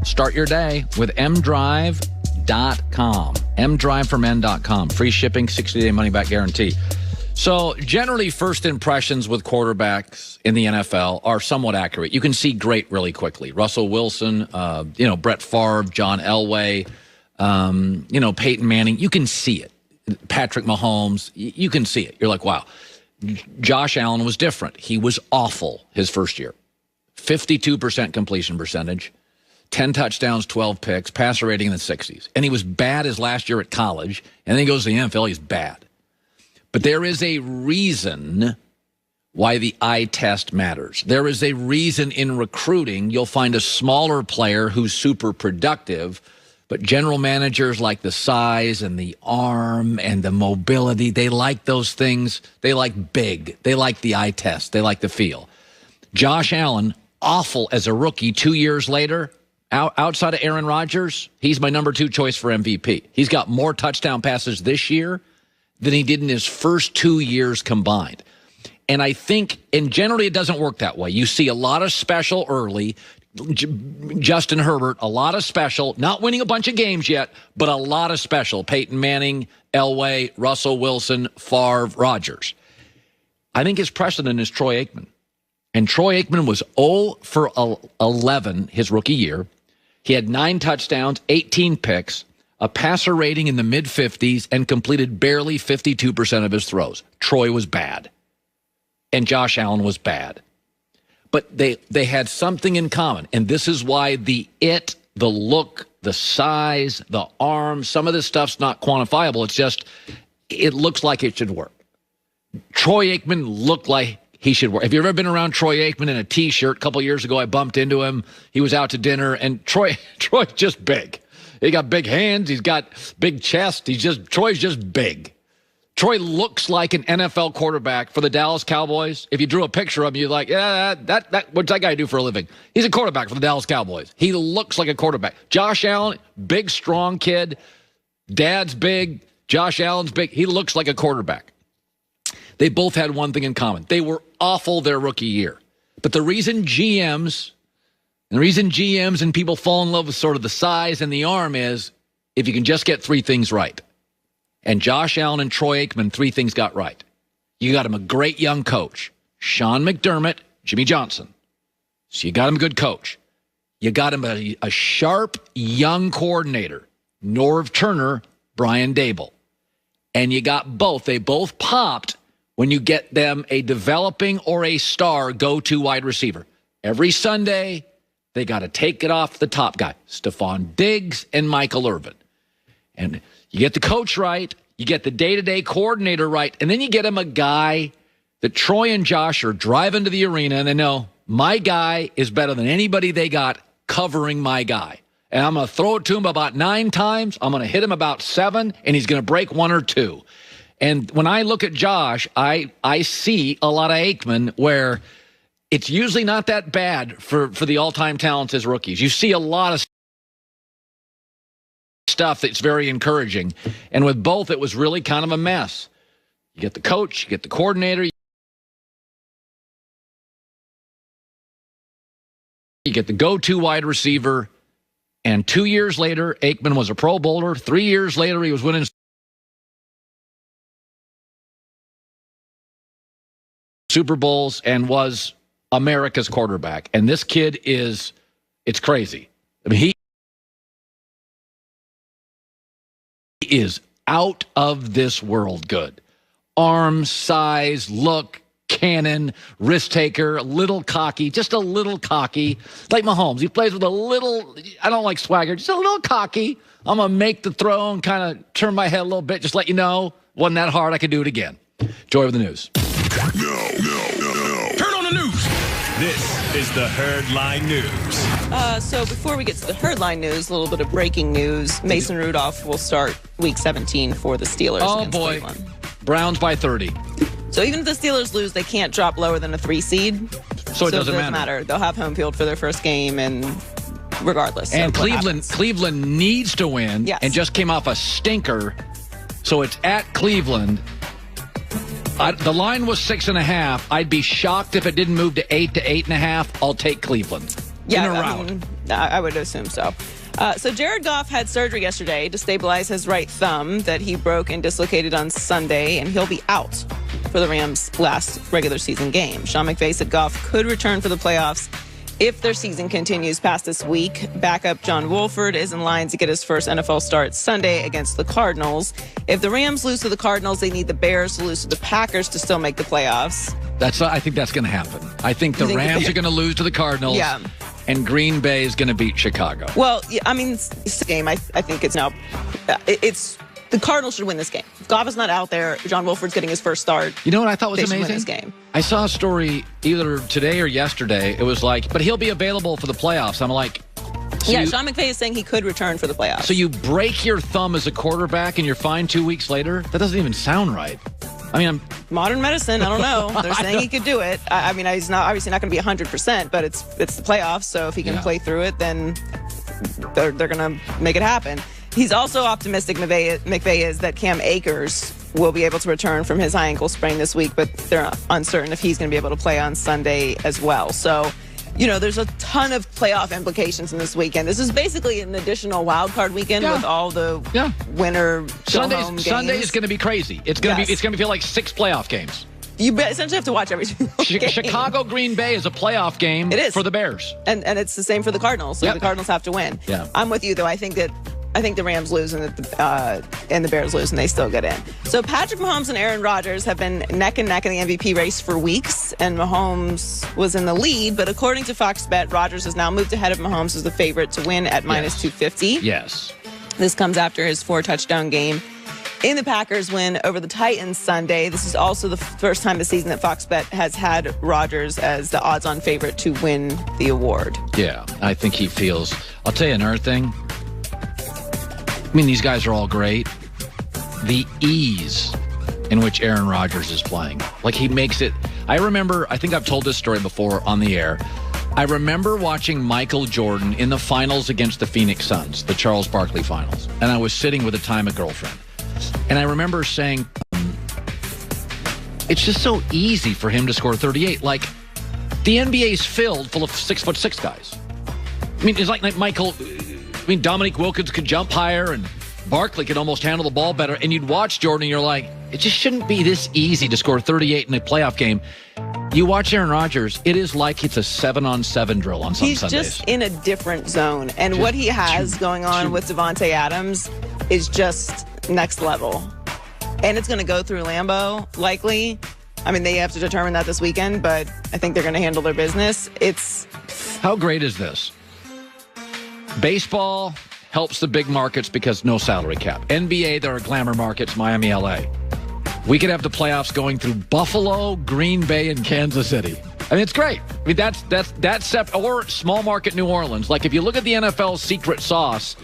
Start your day with mdrive.com. mdriveformen.com. Free shipping, 60-day money-back guarantee. So generally, first impressions with quarterbacks in the NFL are somewhat accurate. You can see great really quickly. Russell Wilson, Brett Favre, John Elway, Peyton Manning. You can see it. Patrick Mahomes, you can see it. You're like, wow. Josh Allen was different. He was awful his first year. 52% completion percentage, 10 touchdowns, 12 picks, passer rating in the 60s. And he was bad his last year at college, and then he goes to the NFL, he's bad. But there is a reason why the eye test matters. There is a reason in recruiting you'll find a smaller player who's super productive, but general managers like the size and the arm and the mobility. They like those things. They like big. They like the eye test. They like the feel. Josh Allen, awful as a rookie 2 years later, outside of Aaron Rodgers, he's my number 2 choice for MVP. He's got more touchdown passes this year than he did in his first 2 years combined. And I think, and generally it doesn't work that way. You see a lot of special early. Justin Herbert, a lot of special, not winning a bunch of games yet, but a lot of special. Peyton Manning, Elway, Russell Wilson, Favre, Rodgers. I think his precedent is Troy Aikman. And Troy Aikman was 0 for 11 his rookie year. He had 9 touchdowns, 18 picks, a passer rating in the mid-50s, and completed barely 52% of his throws. Troy was bad. And Josh Allen was bad. But they had something in common. And this is why the look, the size, the arm, some of this stuff's not quantifiable. It's just, it looks like it should work. Troy Aikman looked like he should work. Have you ever been around Troy Aikman in a T-shirt? A couple years ago, I bumped into him. He was out to dinner, and Troy's just big. He got big hands. He's got big chest. Troy's just big. Troy looks like an NFL quarterback for the Dallas Cowboys. If you drew a picture of him, you're like, yeah, what's that guy do for a living? He's a quarterback for the Dallas Cowboys. He looks like a quarterback. Josh Allen, big, strong kid. Dad's big. Josh Allen's big. He looks like a quarterback. They both had one thing in common. They were awful their rookie year. But the reason GMs and people fall in love with sort of the size and the arm is if you can just get 3 things right. And Josh Allen and Troy Aikman, 3 things got right. You got him a great young coach, Sean McDermott, Jimmy Johnson. So you got him a good coach. You got him a sharp young coordinator, Norv Turner, Brian Dable. And you got both. They both popped when you get them a developing or a star go-to wide receiver. Every Sunday, they got to take it off the top guy, Stephon Diggs and Michael Irvin. And you get the coach right, you get the day-to-day coordinator right, and then you get him a guy that Troy and Josh are driving to the arena, and they know, my guy is better than anybody they got covering my guy. And I'm going to throw it to him about 9 times, I'm going to hit him about 7, and he's going to break 1 or 2. And when I look at Josh, I see a lot of Aikman where it's usually not that bad for the all-time talents as rookies. You see a lot of stuff that's very encouraging. And with both, it was really kind of a mess. You get the coach, you get the coordinator, you get the go-to wide receiver, and 2 years later, Aikman was a Pro Bowler. 3 years later, he was winning Super Bowls and was America's quarterback. And this kid it's crazy. I mean, he is out of this world good. Arm, size, look, cannon, risk taker, a little cocky, just a little cocky. Like Mahomes, he plays with a little, I don't like swagger, just a little cocky. I'm going to make the throw and kind of turn my head a little bit, just let you know, wasn't that hard, I could do it again. Joy with the news. No. Turn on the news. This is the Herdline News. So before we get to the Herdline News, a little bit of breaking news. Mason Rudolph will start Week 17 for the Steelers. Oh, boy. Cleveland. Browns by 30. So even if the Steelers lose, they can't drop lower than a 3 seed. So it doesn't matter. They'll have home field for their first game, and regardless. And Cleveland needs to win, yes, and just came off a stinker. So it's at Cleveland. The line was 6.5. I'd be shocked if it didn't move to 8 to 8.5. I'll take Cleveland. Yeah, in a round. I would assume so. So Jared Goff had surgery yesterday to stabilize his right thumb that he broke and dislocated on Sunday, and he'll be out for the Rams' last regular season game. Sean McVay said Goff could return for the playoffs if their season continues past this week. Backup John Wolford is in line to get his first NFL start Sunday against the Cardinals. If the Rams lose to the Cardinals, they need the Bears to lose to the Packers to still make the playoffs. I think that's going to happen. I think the Rams are going to lose to the Cardinals. Yeah. And Green Bay is going to beat Chicago. Well, I mean, this game, I think it's now, it's the Cardinals should win this game. If Goff is not out there, John Wolford's getting his first start. You know what I thought was they should amazing? Win this game. I saw a story either today or yesterday. It was like, but he'll be available for the playoffs. I'm like, Sean McVay is saying he could return for the playoffs. So you break your thumb as a quarterback and you're fine 2 weeks later? That doesn't even sound right. I mean, modern medicine. I don't know. They're saying he could do it. I mean, he's not obviously not going to be 100%, but it's the playoffs. So if he can play through it, then they're going to make it happen. He's also optimistic. McVay is that Cam Akers will be able to return from his high ankle sprain this week, but they're uncertain if he's going to be able to play on Sunday as well. So, there's a ton of playoff implications in this weekend. This is basically an additional wild card weekend with all the winner go-home games. Sunday is going to be crazy. It's going to feel like 6 playoff games. You essentially have to watch every single game. Chicago Green Bay is a playoff game for the Bears. And it's the same for the Cardinals. So the Cardinals have to win. Yeah. I'm with you, though. I think the Rams lose and the Bears lose, and they still get in. So Patrick Mahomes and Aaron Rodgers have been neck and neck in the MVP race for weeks, and Mahomes was in the lead. But according to Fox Bet, Rodgers has now moved ahead of Mahomes as the favorite to win at minus 250. Yes. This comes after his 4-touchdown game in the Packers win over the Titans Sunday. This is also the first time this season that Fox Bet has had Rodgers as the odds-on favorite to win the award. Yeah, I think he feels. I'll tell you another thing. I mean, these guys are all great. The ease in which Aaron Rodgers is playing. Like, he makes it. I think I've told this story before on the air. I remember watching Michael Jordan in the finals against the Phoenix Suns, the Charles Barkley finals. And I was sitting with a girlfriend. And I remember saying, it's just so easy for him to score 38. Like, the NBA is filled full of 6'6" guys. I mean, it's like Dominique Wilkins could jump higher and Barkley could almost handle the ball better. And you'd watch Jordan and you're like, it just shouldn't be this easy to score 38 in a playoff game. You watch Aaron Rodgers, it is like it's a 7-on-7 drill on some Sundays. He's just in a different zone. And what he has going on with Devontae Adams is just next level. And it's going to go through Lambeau, likely. I mean, they have to determine that this weekend, but I think they're going to handle their business. How great is this? Baseball helps the big markets because no salary cap. NBA, there are glamour markets, Miami, LA. We could have the playoffs going through Buffalo, Green Bay, and Kansas City. I mean, it's great. I mean, that's or small market New Orleans. Like, if you look at the NFL secret sauce,